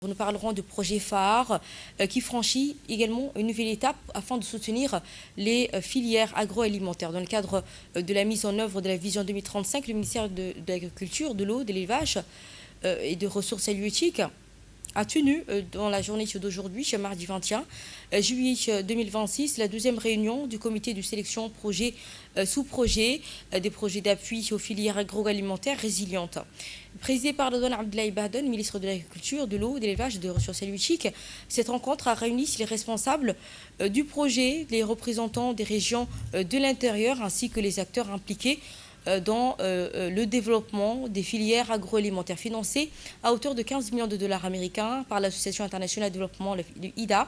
Nous parlerons de projets phares qui franchit également une nouvelle étape afin de soutenir les filières agroalimentaires. Dans le cadre de la mise en œuvre de la vision 2035, le ministère de l'Agriculture, de l'eau, de l'élevage et des ressources halieutiques a tenu dans la journée d'aujourd'hui, mardi 21 juillet 2026, la deuxième réunion du comité de sélection projet sous-projet des projets d'appui aux filières agroalimentaires résilientes. Présidée par Redouane Abdoulaye Bahden, ministre de l'Agriculture, de l'eau, de l'élevage et des ressources halieutiques, cette rencontre a réuni les responsables du projet, les représentants des régions de l'intérieur ainsi que les acteurs impliqués dans le développement des filières agroalimentaires financées à hauteur de 15 millions de dollars américains par l'Association internationale de développement, le IDA.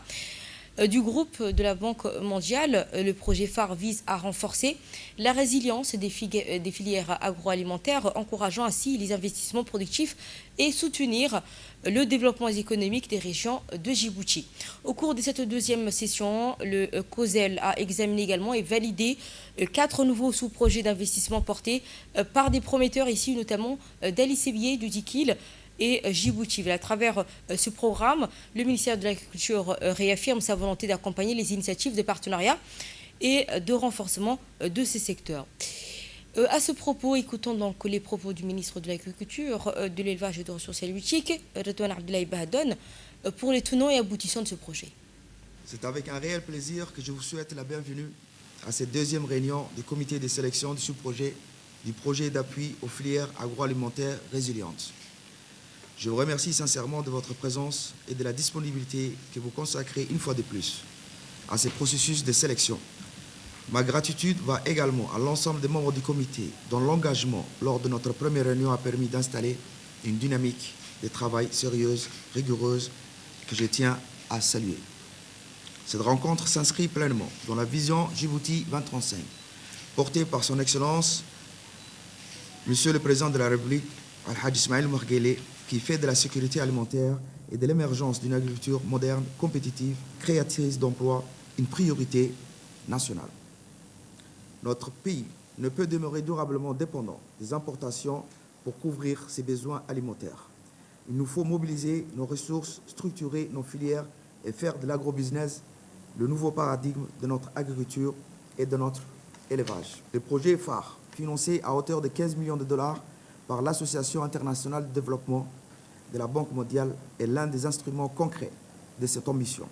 Du groupe de la Banque mondiale, le projet phare vise à renforcer la résilience des filières agroalimentaires, encourageant ainsi les investissements productifs et soutenir le développement économique des régions de Djibouti. Au cours de cette deuxième session, le COSEL a examiné également et validé 4 nouveaux sous-projets d'investissement portés par des prometteurs ici, notamment d'Ali Sébier, du Dikil et Djibouti. À travers ce programme, le ministère de l'Agriculture réaffirme sa volonté d'accompagner les initiatives de partenariat et de renforcement de ces secteurs. À ce propos, écoutons donc les propos du ministre de l'Agriculture, de l'Élevage et des Ressources halieutiques, Redouane Abdoulaye Bahden, pour les tenants et aboutissants de ce projet. C'est avec un réel plaisir que je vous souhaite la bienvenue à cette deuxième réunion du comité de sélection du sous-projet du projet d'appui aux filières agroalimentaires résilientes. Je vous remercie sincèrement de votre présence et de la disponibilité que vous consacrez une fois de plus à ce processus de sélection. Ma gratitude va également à l'ensemble des membres du comité dont l'engagement lors de notre première réunion a permis d'installer une dynamique de travail sérieuse, rigoureuse, que je tiens à saluer. Cette rencontre s'inscrit pleinement dans la vision Djibouti 2035, portée par son Excellence, Monsieur le Président de la République, Al-Hajj Ismaël Omar Guelleh, qui fait de la sécurité alimentaire et de l'émergence d'une agriculture moderne, compétitive, créatrice d'emplois, une priorité nationale. Notre pays ne peut demeurer durablement dépendant des importations pour couvrir ses besoins alimentaires. Il nous faut mobiliser nos ressources, structurer nos filières et faire de l'agrobusiness le nouveau paradigme de notre agriculture et de notre élevage. Le projet phare, financé à hauteur de 15 millions de dollars par l'Association internationale de développement de la Banque mondiale, est l'un des instruments concrets de cette ambition.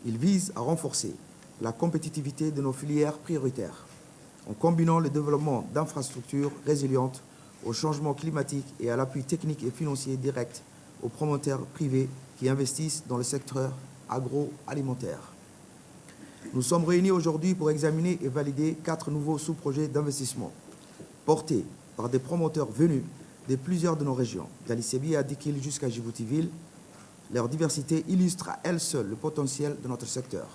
Il vise à renforcer la compétitivité de nos filières prioritaires en combinant le développement d'infrastructures résilientes au changement climatique et à l'appui technique et financier direct aux promoteurs privés qui investissent dans le secteur agroalimentaire. Nous sommes réunis aujourd'hui pour examiner et valider 4 nouveaux sous-projets d'investissement portés par des promoteurs venus de plusieurs de nos régions, d'Ali Sébier à Dikil jusqu'à Djibouti-Ville. Leur diversité illustre à elle seule le potentiel de notre secteur.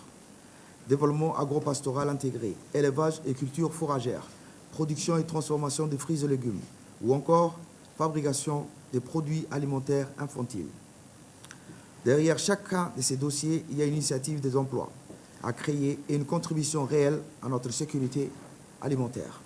Développement agropastoral intégré, élevage et culture fourragère, production et transformation de fruits et légumes, ou encore fabrication des produits alimentaires infantiles. Derrière chacun de ces dossiers, il y a une initiative des emplois à créer et une contribution réelle à notre sécurité alimentaire.